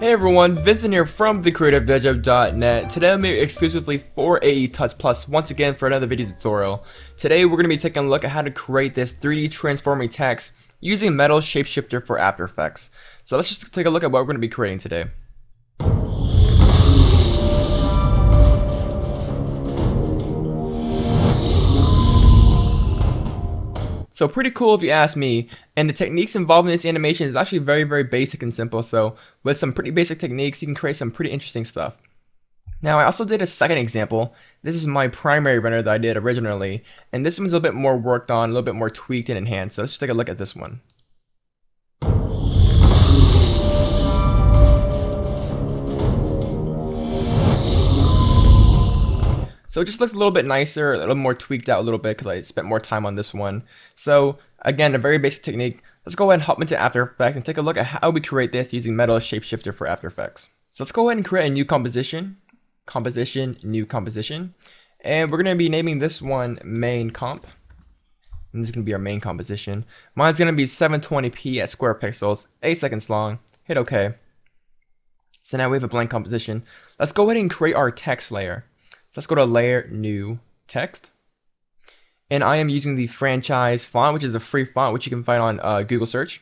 Hey everyone, Vincent here from thecreativedev.net. Today I'm here exclusively for AE Tuts Plus once again for another video tutorial. Today we're going to be taking a look at how to create this 3D transforming text using Metal Shapeshifter for After Effects. So let's just take a look at what we're going to be creating today. So pretty cool if you ask me, and the techniques involved in this animation is actually very basic and simple. So with some pretty basic techniques you can create some pretty interesting stuff. Now I also did a second example. This is my primary render that I did originally, and this one's a little bit more worked on, a little bit more tweaked and enhanced. So let's just take a look at this one. So it just looks a little bit nicer, a little more tweaked out a little bit because I spent more time on this one. So again, a very basic technique. Let's go ahead and hop into After Effects and take a look at how we create this using Metal Shapeshifter for After Effects. So let's go ahead and create a new composition. New composition. And we're going to be naming this one main comp. And this is going to be our main composition. Mine's going to be 720p at square pixels, 8 seconds long. Hit OK. So now we have a blank composition. Let's go ahead and create our text layer. So let's go to Layer, New, Text. And I am using the franchise font, which is a free font, which you can find on Google search.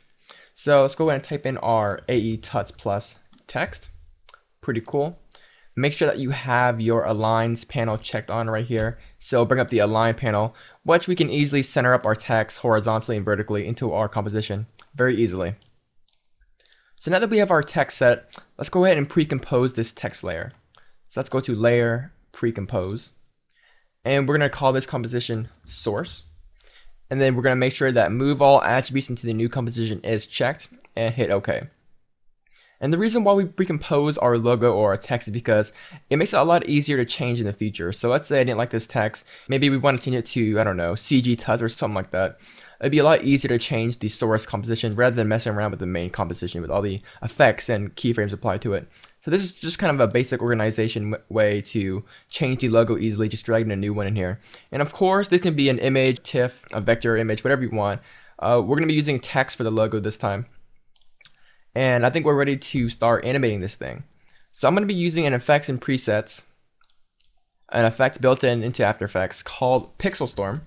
So let's go ahead and type in our AE Tuts Plus text. Pretty cool. Make sure that you have your Aligns panel checked on right here. So bring up the Align panel, which we can easily center up our text horizontally and vertically into our composition very easily. So now that we have our text set, let's go ahead and pre-compose this text layer. So let's go to Layer, Pre-compose, and we're going to call this composition source, and then we're going to make sure that move all attributes into the new composition is checked and hit OK. And the reason why we pre-compose our logo or our text is because it makes it a lot easier to change in the future. So let's say I didn't like this text, maybe we want to change it to, I don't know, CG Tuts or something like that. It'd be a lot easier to change the source composition rather than messing around with the main composition with all the effects and keyframes applied to it. So this is just kind of a basic organization way to change the logo easily, just dragging a new one in here. And of course, this can be an image, TIFF, a vector image, whatever you want. We're going to be using text for the logo this time. And I think we're ready to start animating this thing. So I'm going to be using an effects and presets, an effect built into After Effects called Pixel Storm.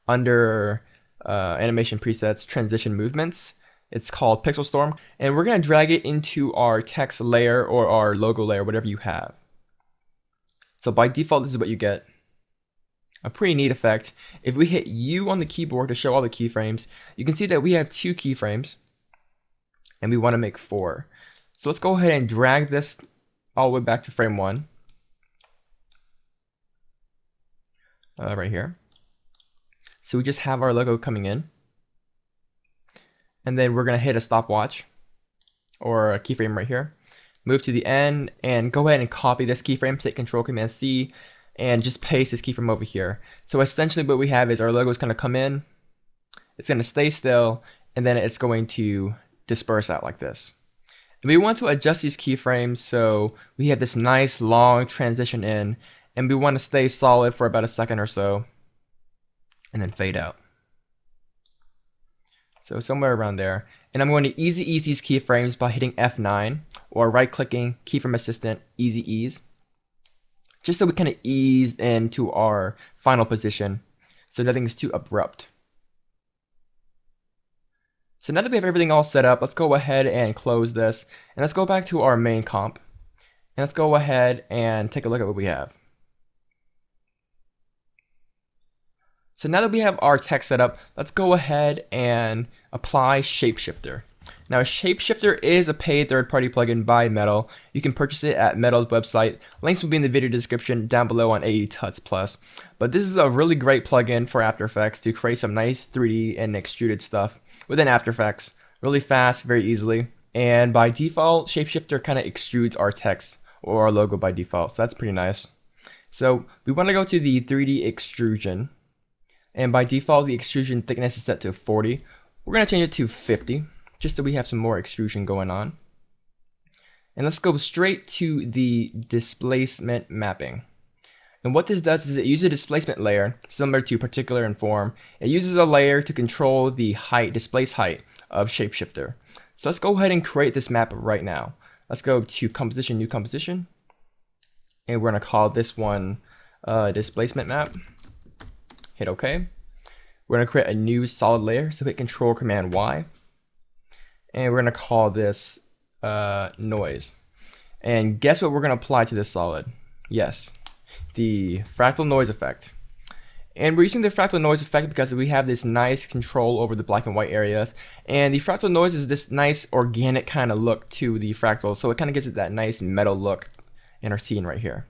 Under animation presets, transition movements, it's called Pixel Storm, and we're going to drag it into our text layer or our logo layer, whatever you have. So by default, this is what you get. A pretty neat effect. If we hit U on the keyboard to show all the keyframes, you can see that we have 2 keyframes, and we want to make 4. So let's go ahead and drag this all the way back to frame 1. Right here. So we just have our logo coming in. And then we're going to hit a stopwatch or a keyframe right here. Move to the end and go ahead and copy this keyframe. Take Control Command C and just paste this keyframe over here. So essentially what we have is our logo is going to come in. It's going to stay still, and then it's going to disperse out like this. And we want to adjust these keyframes so we have this nice long transition in, and we want to stay solid for about a second or so, and then fade out. So somewhere around there. And I'm going to easy ease these keyframes by hitting F9 or right clicking Keyframe Assistant, easy ease. Just so we kind of ease into our final position so nothing is too abrupt. So now that we have everything all set up, let's go ahead and close this. And let's go back to our main comp. And let's go ahead and take a look at what we have. So now that we have our text set up, let's go ahead and apply Shapeshifter. Now Shapeshifter is a paid third-party plugin by Metal. You can purchase it at Metal's website. Links will be in the video description down below on AE Tuts Plus. But this is a really great plugin for After Effects to create some nice 3D and extruded stuff within After Effects. Really fast, very easily. And by default, Shapeshifter kind of extrudes our text or our logo by default. So that's pretty nice. So we want to go to the 3D extrusion. And by default, the extrusion thickness is set to 40. We're going to change it to 50, just so we have some more extrusion going on. And let's go straight to the displacement mapping. And what this does is it uses a displacement layer, similar to particular and form. It uses a layer to control the height, displace height of Shapeshifter. So let's go ahead and create this map right now. Let's go to composition, new composition, and we're going to call this one displacement map. Hit OK. We're going to create a new solid layer, so hit Control Command Y, and we're going to call this noise. And guess what we're going to apply to this solid? Yes, the fractal noise effect. And we're using the fractal noise effect because we have this nice control over the black and white areas, and the fractal noise is this nice organic kind of look to the fractal, so it kind of gives it that nice metal look in our scene right here.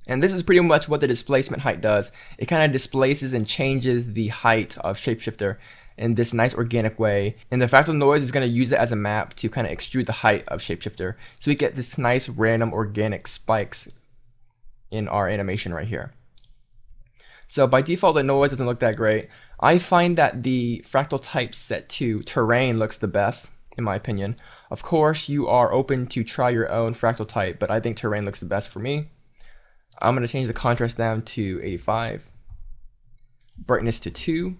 And this is pretty much what the displacement height does. It kind of displaces and changes the height of Shapeshifter in this nice organic way. And the fractal noise is going to use it as a map to kind of extrude the height of Shapeshifter. So we get this nice random organic spikes in our animation right here. So by default, the noise doesn't look that great. I find that the fractal type set to terrain looks the best, in my opinion. Of course, you are open to try your own fractal type, but I think terrain looks the best for me. I'm going to change the contrast down to 85, brightness to 2,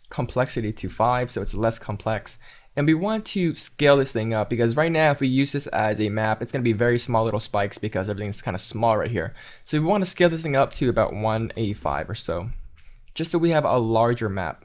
complexity to 5, so it's less complex. And we want to scale this thing up because right now if we use this as a map, it's going to be very small little spikes because everything's kind of small right here. So we want to scale this thing up to about 185 or so, just so we have a larger map.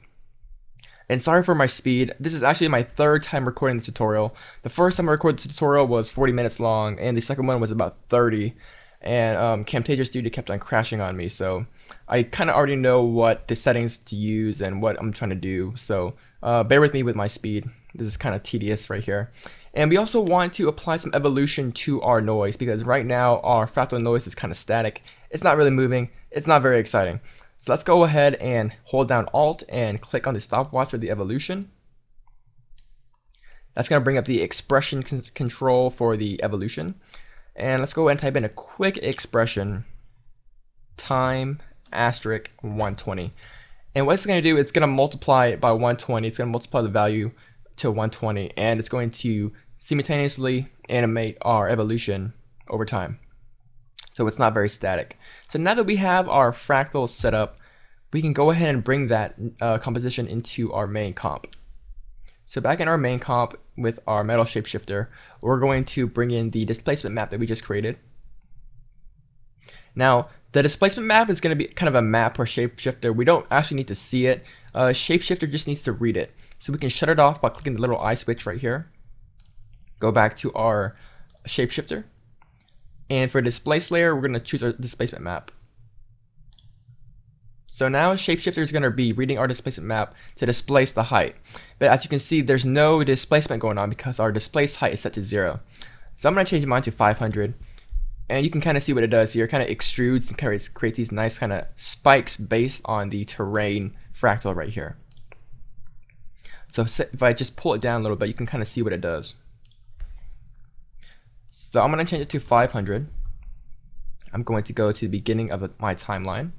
And sorry for my speed, this is actually my third time recording this tutorial. The first time I recorded this tutorial was 40 minutes long, and the second one was about 30. And Camtasia Studio kept on crashing on me, so I kind of already know what the settings to use and what I'm trying to do, so bear with me with my speed. This is kind of tedious right here. And we also want to apply some evolution to our noise because right now our fractal noise is kind of static. It's not really moving. It's not very exciting. So let's go ahead and hold down Alt and click on the stopwatch for the evolution. That's going to bring up the expression control for the evolution. And let's go ahead and type in a quick expression, time asterisk 120. And what it's going to do, it's going to multiply it by 120. It's going to multiply the value to 120, and it's going to simultaneously animate our evolution over time. So it's not very static. So now that we have our fractals set up, we can go ahead and bring that composition into our main comp. So back in our main comp with our metal shapeshifter, we're going to bring in the displacement map that we just created. Now, the displacement map is going to be kind of a map for shapeshifter. We don't actually need to see it. Shapeshifter just needs to read it. So we can shut it off by clicking the little eye switch right here. Go back to our shapeshifter. And for displace layer, we're going to choose our displacement map. So now Shapeshifter is going to be reading our displacement map to displace the height. But as you can see, there's no displacement going on because our displaced height is set to 0. So I'm going to change mine to 500. And you can kind of see what it does here. It kind of extrudes and kind of creates these nice kind of spikes based on the terrain fractal right here. So if I just pull it down a little bit, you can kind of see what it does. So I'm going to change it to 500. I'm going to go to the beginning of my timeline.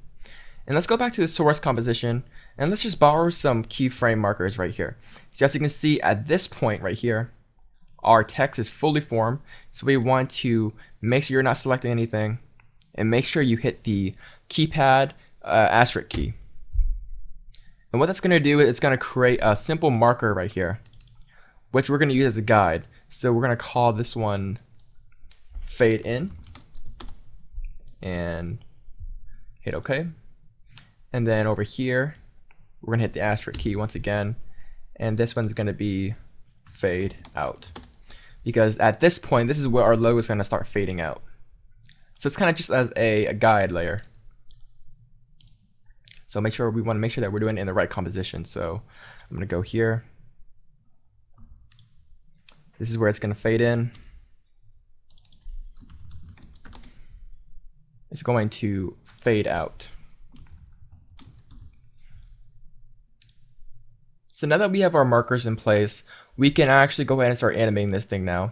And let's go back to the source composition, and let's just borrow some keyframe markers right here. So as you can see at this point right here, our text is fully formed. So we want to make sure you're not selecting anything, and make sure you hit the keypad asterisk key. And what that's going to do is it's going to create a simple marker right here, which we're going to use as a guide. So we're going to call this one fade in, and hit OK. And then over here, we're going to hit the asterisk key once again. And this one's going to be fade out. Because at this point, this is where our logo is going to start fading out. So it's kind of just as a guide layer. So we want to make sure that we're doing it in the right composition. So I'm going to go here. This is where it's going to fade in. It's going to fade out. So now that we have our markers in place, we can actually go ahead and start animating this thing now.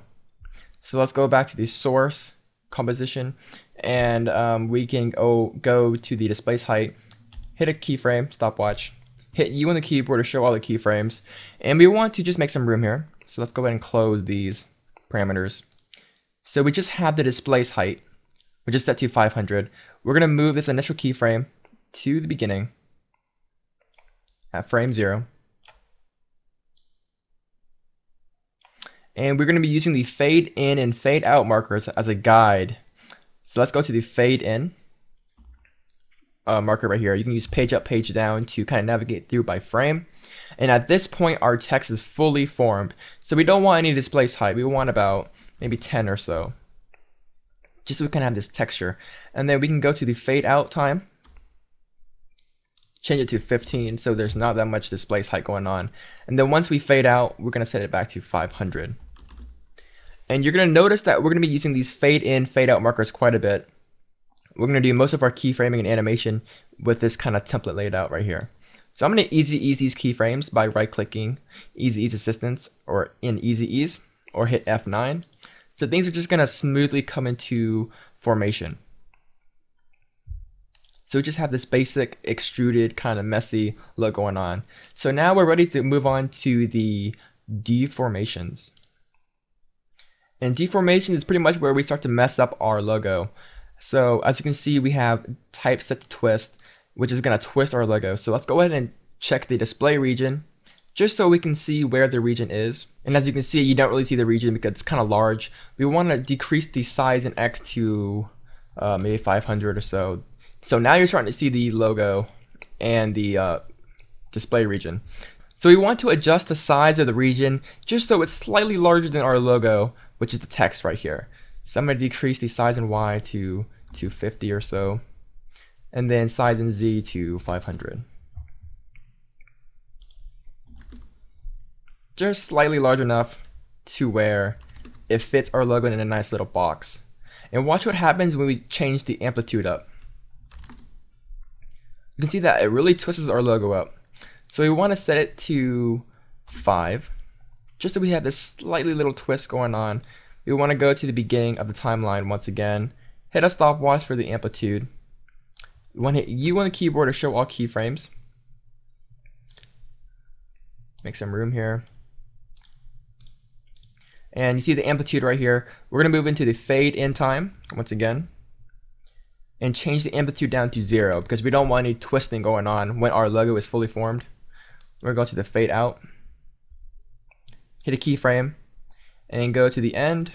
So let's go back to the source composition, and we can go to the displace height, hit a keyframe, stopwatch, hit U on the keyboard to show all the keyframes, and we want to just make some room here. So let's go ahead and close these parameters. So we just have the displace height, which is set to 500. We're going to move this initial keyframe to the beginning at frame 0. And we're going to be using the fade in and fade out markers as a guide. So let's go to the fade in marker right here. You can use page up, page down to kind of navigate through by frame. And at this point, our text is fully formed. So we don't want any displaced height. We want about maybe 10 or so, just so we can have this texture. And then we can go to the fade out time, change it to 15 so there's not that much displaced height going on. And then once we fade out, we're going to set it back to 500. And you're going to notice that we're going to be using these fade in, fade out markers quite a bit. We're going to do most of our keyframing and animation with this kind of template laid out right here. So I'm going to easy ease these keyframes by right clicking Easy Ease Assistance or in Easy Ease, or hit F9. So things are just going to smoothly come into formation. So we just have this basic extruded kind of messy look going on. So now we're ready to move on to the deformations. And deformation is pretty much where we start to mess up our logo. So as you can see, we have type set to twist, which is going to twist our logo. So let's go ahead and check the display region, just so we can see where the region is. And as you can see, you don't really see the region because it's kind of large. We want to decrease the size in X to maybe 500 or so. So now you're starting to see the logo and the display region. So we want to adjust the size of the region just so it's slightly larger than our logo, which is the text right here. So I'm going to decrease the size in Y to 250 or so, and then size in Z to 500. Just slightly large enough to where it fits our logo in a nice little box. And watch what happens when we change the amplitude up. You can see that it really twists our logo up. So we want to set it to 5, just so we have this slightly little twist going on. We want to go to the beginning of the timeline once again, hit a stopwatch for the amplitude. We want to hit U on the keyboard to show all keyframes. Make some room here. And you see the amplitude right here. We're going to move into the fade in time once again and change the amplitude down to 0 because we don't want any twisting going on when our logo is fully formed. We're going to go to the fade out, hit a keyframe, and go to the end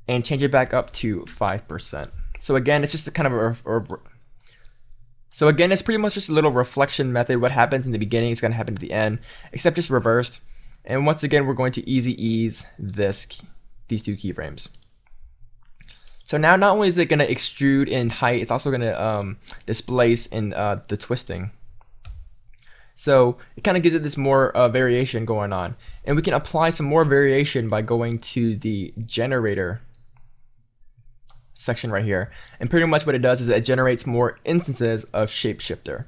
and change it back up to 5%. So again, it's just a kind of it's pretty much just a little reflection method. What happens in the beginning is going to happen at the end, except just reversed. And once again, we're going to easy ease these two keyframes. So now not only is it going to extrude in height, it's also going to displace in the twisting. So it kind of gives it this more variation going on. And we can apply some more variation by going to the generator section right here. And pretty much what it does is it generates more instances of Shapeshifter.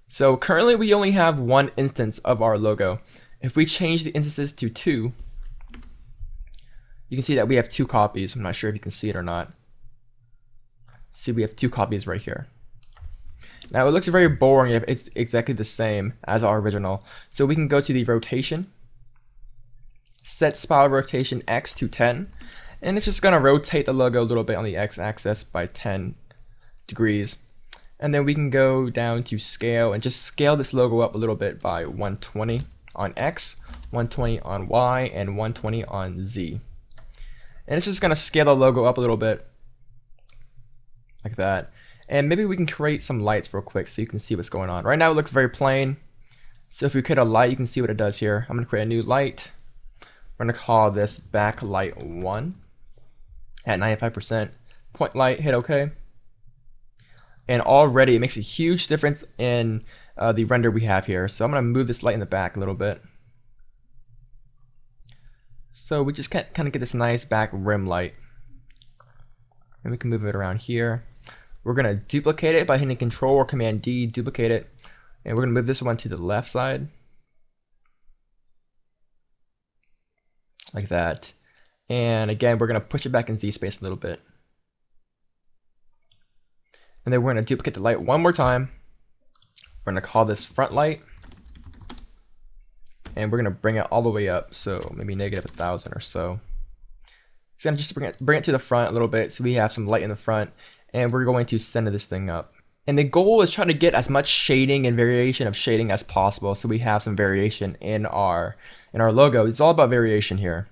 So currently we only have one instance of our logo. If we change the instances to 2, you can see that we have 2 copies. I'm not sure if you can see it or not. See, we have 2 copies right here. Now it looks very boring if it's exactly the same as our original. So we can go to the rotation, set spiral rotation X to 10, and it's just going to rotate the logo a little bit on the X axis by 10 degrees. And then we can go down to scale and just scale this logo up a little bit by 120 on X, 120 on Y, and 120 on Z. And it's just going to scale the logo up a little bit like that. And maybe we can create some lights real quick so you can see what's going on. Right now it looks very plain. So if we create a light, you can see what it does here. I'm going to create a new light. We're going to call this backlight 1 at 95%. Point light, hit OK. And already it makes a huge difference in the render we have here. So I'm going to move this light in the back a little bit. So we just kind of get this nice back rim light. And we can move it around here. We're going to duplicate it by hitting Control or Command D, duplicate it. And we're going to move this one to the left side. Like that. And again, we're going to push it back in Z space a little bit. And then we're going to duplicate the light one more time. We're going to call this front light. And we're going to bring it all the way up. So maybe negative 1,000 or so. It's going to just bring it to the front a little bit so we have some light in the front. And we're going to center this thing up. And the goal is try to get as much shading and variation of shading as possible so we have some variation in our logo. It's all about variation here.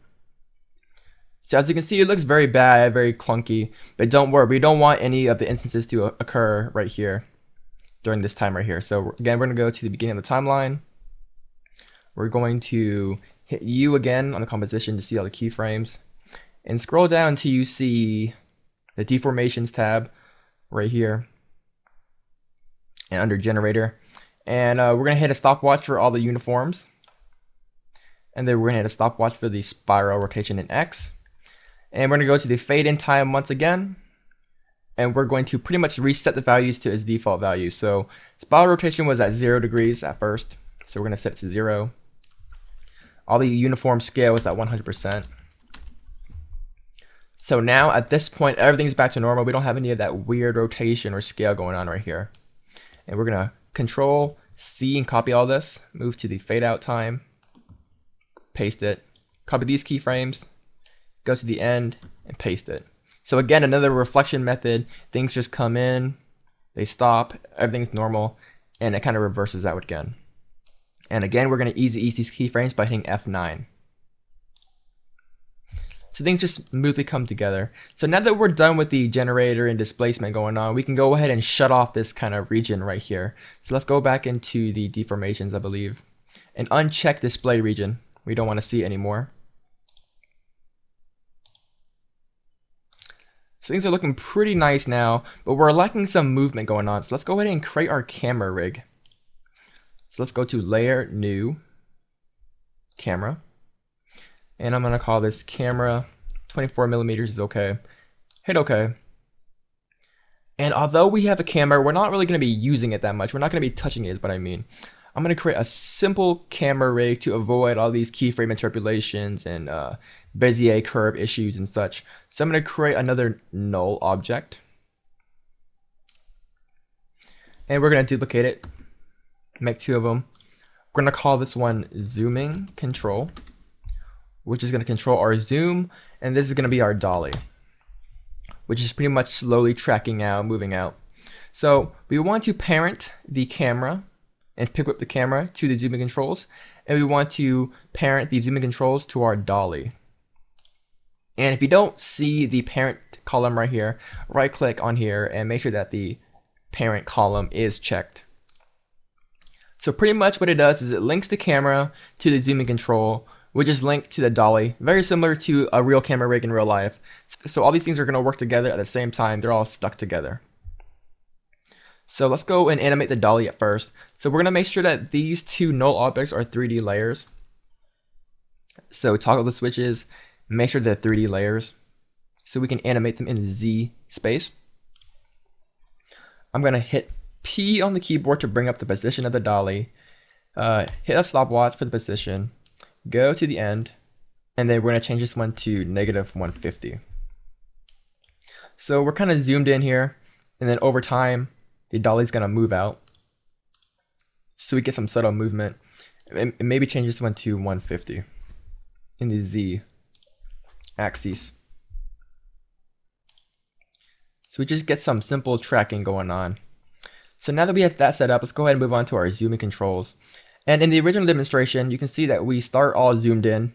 So as you can see, it looks very bad, very clunky, but don't worry, we don't want any of the instances to occur right here during this time right here. So again, we're gonna go to the beginning of the timeline. We're going to hit U again on the composition to see all the keyframes, and scroll down until you see the deformations tab right here and under generator. And we're gonna hit a stopwatch for all the uniforms, and then we're gonna hit a stopwatch for the spiral rotation in X, and we're gonna go to the fade in time once again, and we're going to pretty much reset the values to its default value. So spiral rotation was at 0 degrees at first, so we're gonna set it to 0. All the uniform scale was at 100%. So now at this point, everything's back to normal. We don't have any of that weird rotation or scale going on right here. And we're gonna Control C and copy all this, move to the fade out time, paste it, copy these keyframes, go to the end and paste it. So again, another reflection method. Things just come in, they stop, everything's normal, and it kind of reverses out again. And again, we're going to ease these keyframes by hitting F9. So things just smoothly come together. So now that we're done with the generator and displacement going on, we can go ahead and shut off this kind of region right here. So let's go back into the deformations, I believe, and uncheck display region. We don't want to see it anymore. So things are looking pretty nice now, but we're lacking some movement going on. So let's go ahead and create our camera rig. So let's go to Layer, New, Camera. And I'm going to call this camera. 24 millimeters is okay. Hit OK. And although we have a camera, we're not really going to be using it that much. We're not going to be touching it is what I mean. I'm going to create a simple camera rig to avoid all these keyframe interpolations and Bezier curve issues and such. So I'm going to create another null object. And we're going to duplicate it. Make 2 of them. We're going to call this one zooming control, which is going to control our zoom, and this is going to be our dolly, which is pretty much slowly tracking out, moving out. So we want to parent the camera and pick up the camera to the zooming controls, and we want to parent the zooming controls to our dolly. And if you don't see the parent column right here, right click on here and make sure that the parent column is checked. So pretty much what it does is it links the camera to the zooming control, which is linked to the dolly, very similar to a real camera rig in real life. So all these things are going to work together at the same time. They're all stuck together. So let's go and animate the dolly at first. So we're going to make sure that these 2 null objects are 3D layers. So toggle the switches, make sure they're 3D layers, so we can animate them in the Z space. I'm going to hit P on the keyboard to bring up the position of the dolly, hit a stopwatch for the position, go to the end, and then we're going to change this one to -150. So we're kind of zoomed in here, and then over time, the dolly's going to move out. So we get some subtle movement, and maybe change this one to 150 in the Z axis. So we just get some simple tracking going on. So now that we have that set up, let's go ahead and move on to our zooming controls. And in the original demonstration, you can see that we start all zoomed in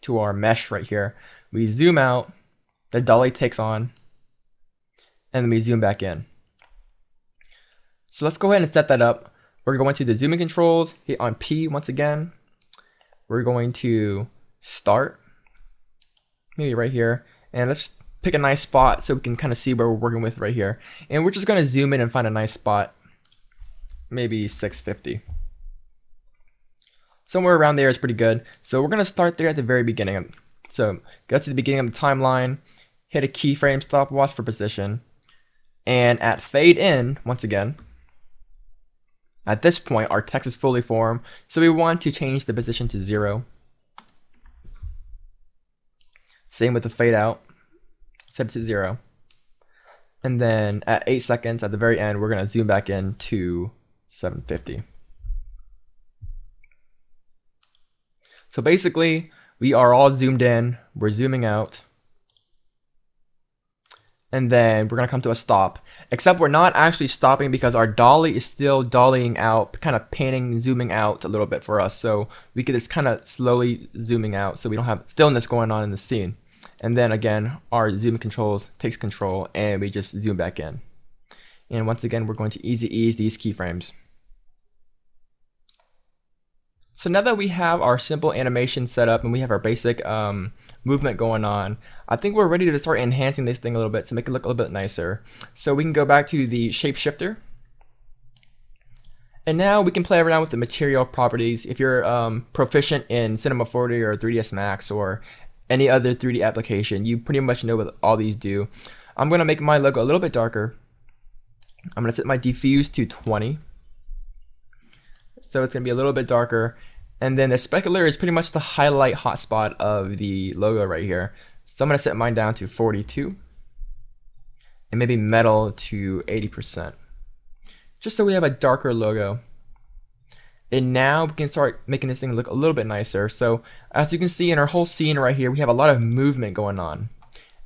to our mesh right here. We zoom out, the dolly takes on, and then we zoom back in. So let's go ahead and set that up. We're going to the zooming controls, hit on P once again. We're going to start, maybe right here, and let's pick a nice spot so we can kind of see where we're working with right here. And we're just going to zoom in and find a nice spot, maybe 650. Somewhere around there is pretty good. So we're going to start there at the very beginning. So go to the beginning of the timeline, hit a keyframe stopwatch for position, and at fade in, once again, at this point our text is fully formed, so we want to change the position to 0. Same with the fade out, set it to 0. And then at 8 seconds at the very end, we're going to zoom back in to 750. So basically, we are all zoomed in, we're zooming out, and then we're going to come to a stop. Except we're not actually stopping because our dolly is still dollying out, kind of panning, zooming out a little bit for us. So we get this kind of slowly zooming out so we don't have stillness going on in the scene. And then again, our zoom controls takes control and we just zoom back in. And once again, we're going to easy ease these keyframes. So now that we have our simple animation set up and we have our basic movement going on, I think we're ready to start enhancing this thing a little bit to make it look a little bit nicer. So we can go back to the shapeshifter. And now we can play around with the material properties. If you're proficient in Cinema 4D or 3ds Max or any other 3D application, you pretty much know what all these do. I'm going to make my logo a little bit darker. I'm going to set my diffuse to 20. So it's going to be a little bit darker. And then the specular is pretty much the highlight hotspot of the logo right here. So I'm going to set mine down to 42. And maybe metal to 80%. Just so we have a darker logo. And now we can start making this thing look a little bit nicer. So as you can see in our whole scene right here, we have a lot of movement going on.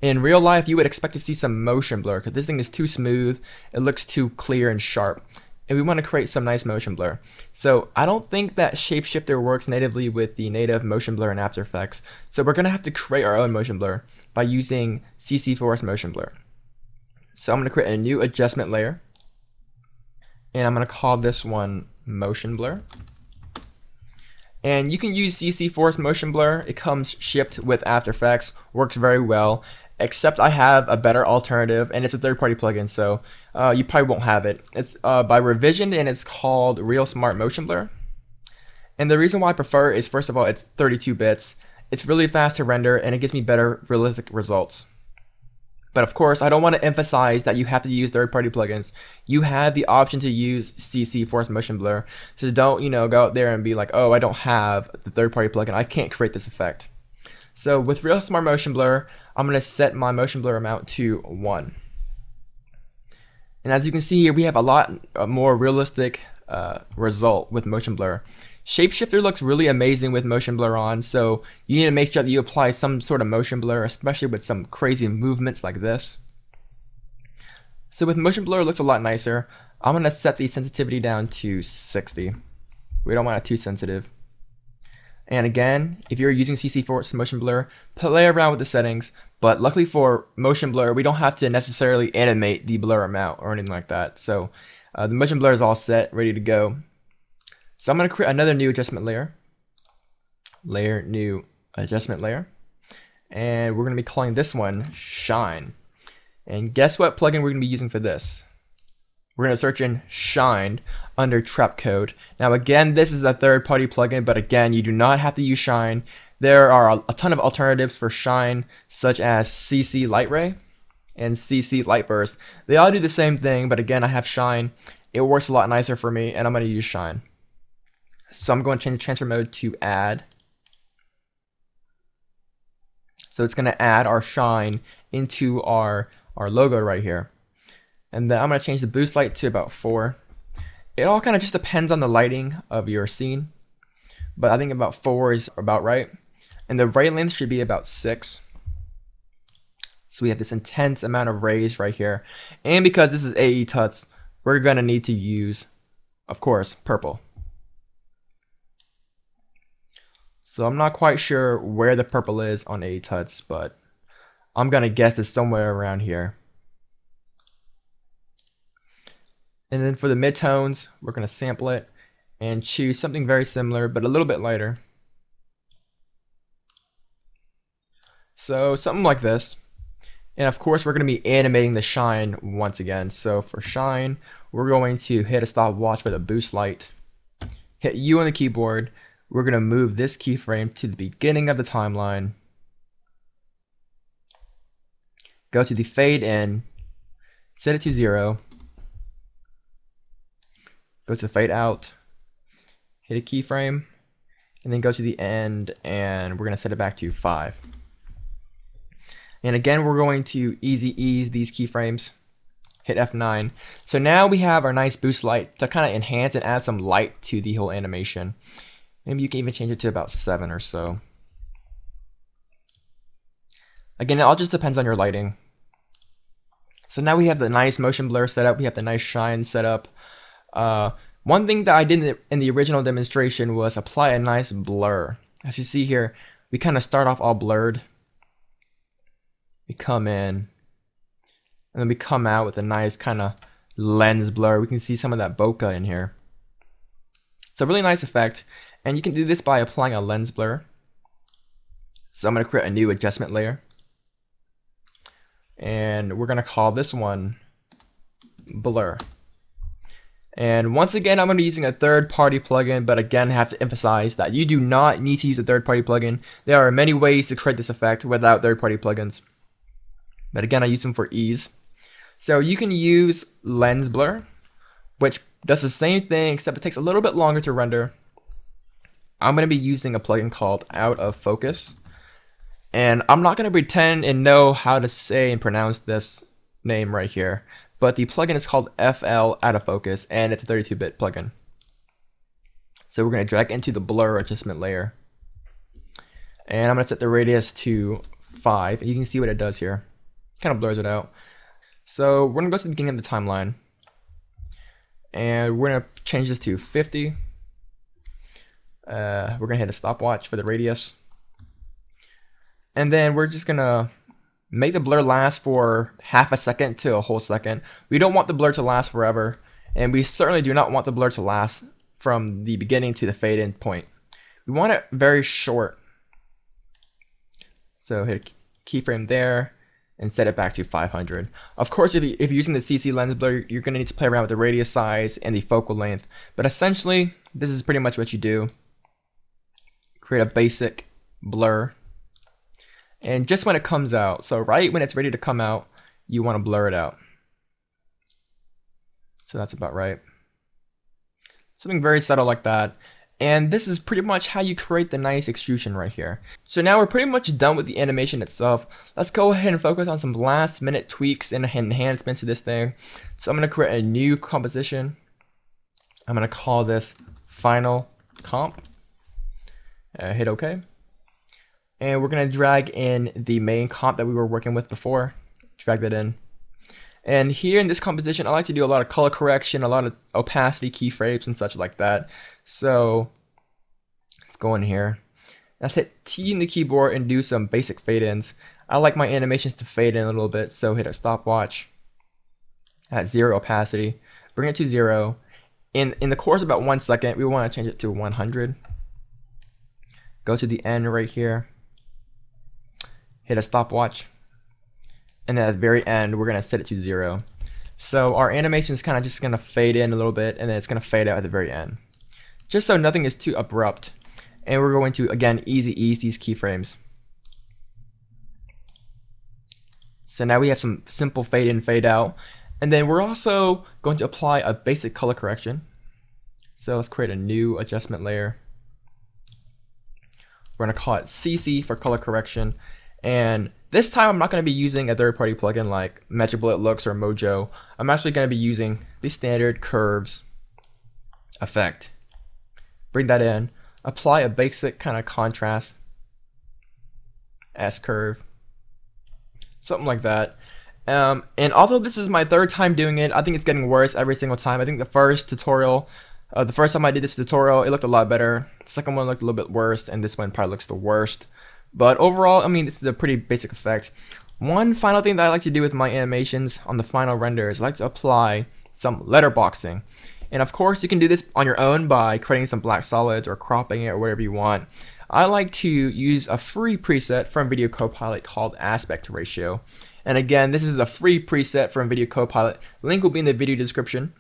In real life, you would expect to see some motion blur because this thing is too smooth. It looks too clear and sharp. And we want to create some nice motion blur. So I don't think that Shapeshifter works natively with the native motion blur in After Effects. So we're going to have to create our own motion blur by using CC Force Motion Blur. So I'm going to create a new adjustment layer. And I'm going to call this one Motion Blur. And you can use CC Force Motion Blur. It comes shipped with After Effects, works very well. Except I have a better alternative, and it's a third-party plugin, so you probably won't have it. It's by Revision, and it's called Real Smart Motion Blur. And the reason why I prefer it is, first of all, it's 32 bits. It's really fast to render, and it gives me better realistic results. But of course, I don't want to emphasize that you have to use third-party plugins. You have the option to use CC Force Motion Blur, so don't go out there and be like, oh, I don't have the third-party plugin. I can't create this effect. So with Real Smart Motion Blur, I'm going to set my motion blur amount to 1. And as you can see here, we have a lot more realistic result with motion blur. Shapeshifter looks really amazing with motion blur on, so you need to make sure that you apply some sort of motion blur, especially with some crazy movements like this. So with motion blur, it looks a lot nicer. I'm going to set the sensitivity down to 60. We don't want it too sensitive. And again, if you're using CC Force Motion Blur, play around with the settings, but luckily for Motion Blur, we don't have to necessarily animate the blur amount or anything like that. So the Motion Blur is all set, ready to go. So I'm going to create another new adjustment layer. New adjustment layer. And we're going to be calling this one Shine. And guess what plugin we're going to be using for this? We're going to search in Shine under Trapcode. Now again, this is a third-party plugin, but again, you do not have to use Shine. There are a ton of alternatives for Shine, such as CC Light Ray and CC Lightburst. They all do the same thing, but again, I have Shine. It works a lot nicer for me, and I'm going to use Shine. So I'm going to change the transfer mode to Add. So it's going to add our Shine into our logo right here. And then I'm going to change the boost light to about 4. It all kind of just depends on the lighting of your scene. But I think about 4 is about right. And the ray length should be about 6. So we have this intense amount of rays right here. And because this is AE Tuts, we're going to need to use, of course, purple. So I'm not quite sure where the purple is on AE Tuts, but I'm going to guess it's somewhere around here. And then for the midtones, we're going to sample it and choose something very similar, but a little bit lighter. So something like this. And of course, we're going to be animating the shine once again. So for shine, we're going to hit a stopwatch for the boost light. Hit U on the keyboard. We're going to move this keyframe to the beginning of the timeline. Go to the fade in. Set it to 0. Go to fade out, hit a keyframe, and then go to the end, and we're going to set it back to 5. And again, we're going to easy ease these keyframes, hit F9. So now we have our nice boost light to kind of enhance and add some light to the whole animation. Maybe you can even change it to about 7 or so. Again, it all just depends on your lighting. So now we have the nice motion blur set up, we have the nice shine set up. One thing that I did in the original demonstration was apply a nice blur. As you see here, we kind of start off all blurred. We come in, and then we come out with a nice kind of lens blur. We can see some of that bokeh in here. It's a really nice effect, and you can do this by applying a lens blur. So I'm going to create a new adjustment layer, and we're going to call this one blur. And once again, I'm going to be using a third-party plugin, but again, I have to emphasize that you do not need to use a third-party plugin. There are many ways to create this effect without third-party plugins, but again, I use them for ease. So you can use lens blur, which does the same thing, except it takes a little bit longer to render. I'm going to be using a plugin called Out of Focus, and I'm not going to pretend and know how to say and pronounce this name right here, but the plugin is called FL Out of Focus, and it's a 32-bit plugin. So we're going to drag into the blur adjustment layer, and I'm going to set the radius to 5. You can see what it does here. Kind of blurs it out. So we're going to go to the beginning of the timeline, and we're going to change this to 50. We're going to hit a stopwatch for the radius. And then we're just going to make the blur last for half a second to a whole second. We don't want the blur to last forever, and we certainly do not want the blur to last from the beginning to the fade in point. We want it very short. So hit a keyframe there and set it back to 500. Of course, if you're using the CC lens blur, you're going to need to play around with the radius size and the focal length. But essentially, this is pretty much what you do. Create a basic blur. And just when it comes out, so right when it's ready to come out, you want to blur it out. So that's about right. Something very subtle like that. And this is pretty much how you create the nice extrusion right here. So now we're pretty much done with the animation itself. Let's go ahead and focus on some last minute tweaks and enhancements to this thing. So I'm going to create a new composition. I'm going to call this final comp. Hit OK. And we're going to drag in the main comp that we were working with before. Drag that in. And here in this composition, I like to do a lot of color correction, a lot of opacity keyframes and such like that. So let's go in here. Let's hit T in the keyboard and do some basic fade-ins. I like my animations to fade in a little bit, so hit a stopwatch at 0 opacity. Bring it to 0. In the course of about 1 second, we want to change it to 100. Go to the end right here. Hit a stopwatch. And then at the very end, we're going to set it to 0. So our animation is kind of just going to fade in a little bit, and then it's going to fade out at the very end. Just so nothing is too abrupt. And we're going to, again, easy ease these keyframes. So now we have some simple fade in, fade out. And then we're also going to apply a basic color correction. So let's create a new adjustment layer. We're going to call it CC for color correction. And this time I'm not going to be using a third-party plugin like Magic Bullet Looks or Mojo. I'm actually going to be using the standard curves effect. Bring that in, apply a basic kind of contrast, S-curve, something like that. And although this is my 3rd time doing it, I think it's getting worse every single time. I think the first tutorial, the first time I did this tutorial, it looked a lot better. The second one looked a little bit worse, and this one probably looks the worst. But overall, I mean, this is a pretty basic effect. One final thing that I like to do with my animations on the final render is I like to apply some letterboxing. And of course, you can do this on your own by creating some black solids or cropping it or whatever you want. I like to use a free preset from Video Copilot called Aspect Ratio. And again, this is a free preset from Video Copilot. Link will be in the video description.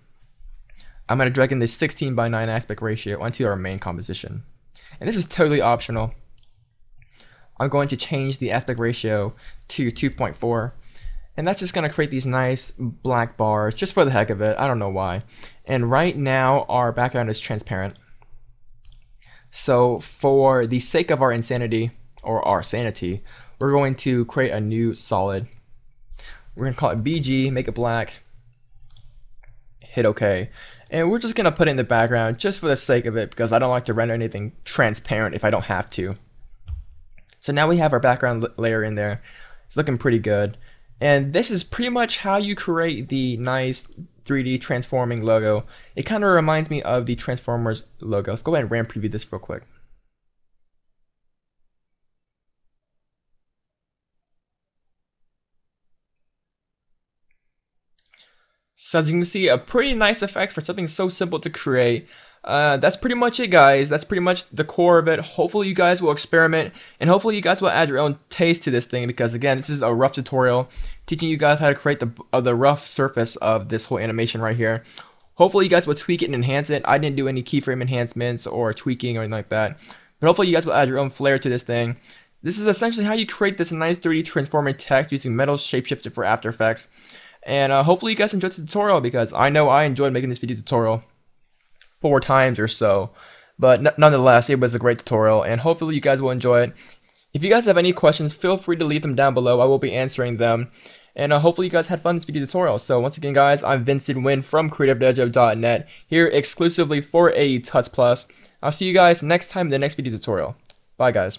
I'm going to drag in the 16:9 aspect ratio onto our main composition. And this is totally optional. I'm going to change the aspect ratio to 2.4, and that's just going to create these nice black bars just for the heck of it. I don't know why. And right now our background is transparent, so for the sake of our insanity or our sanity, we're going to create a new solid. We're going to call it BG, make it black, hit OK, and we're just going to put it in the background just for the sake of it, because I don't like to render anything transparent if I don't have to. So now we have our background layer in there. It's looking pretty good. And this is pretty much how you create the nice 3D transforming logo. It kind of reminds me of the Transformers logo. Let's go ahead and RAM preview this real quick. So as you can see, a pretty nice effect for something so simple to create. That's pretty much it, guys. That's pretty much the core of it. Hopefully you guys will experiment, and hopefully you guys will add your own taste to this thing, because again, this is a rough tutorial teaching you guys how to create the rough surface of this whole animation right here. Hopefully you guys will tweak it and enhance it. I didn't do any keyframe enhancements or tweaking or anything like that, but hopefully you guys will add your own flair to this thing. This is essentially how you create this nice 3D transforming text using Metal Shapeshifter for After Effects. And hopefully you guys enjoyed the tutorial, because I know I enjoyed making this video tutorial 4 times or so. But nonetheless, it was a great tutorial, and hopefully you guys will enjoy it. If you guys have any questions, feel free to leave them down below. I will be answering them. And hopefully you guys had fun with this video tutorial. So once again, guys, I'm Vincent Nguyen from CreativeDojo.net, here exclusively for AE Tuts Plus. I'll see you guys next time in the next video tutorial. Bye, guys.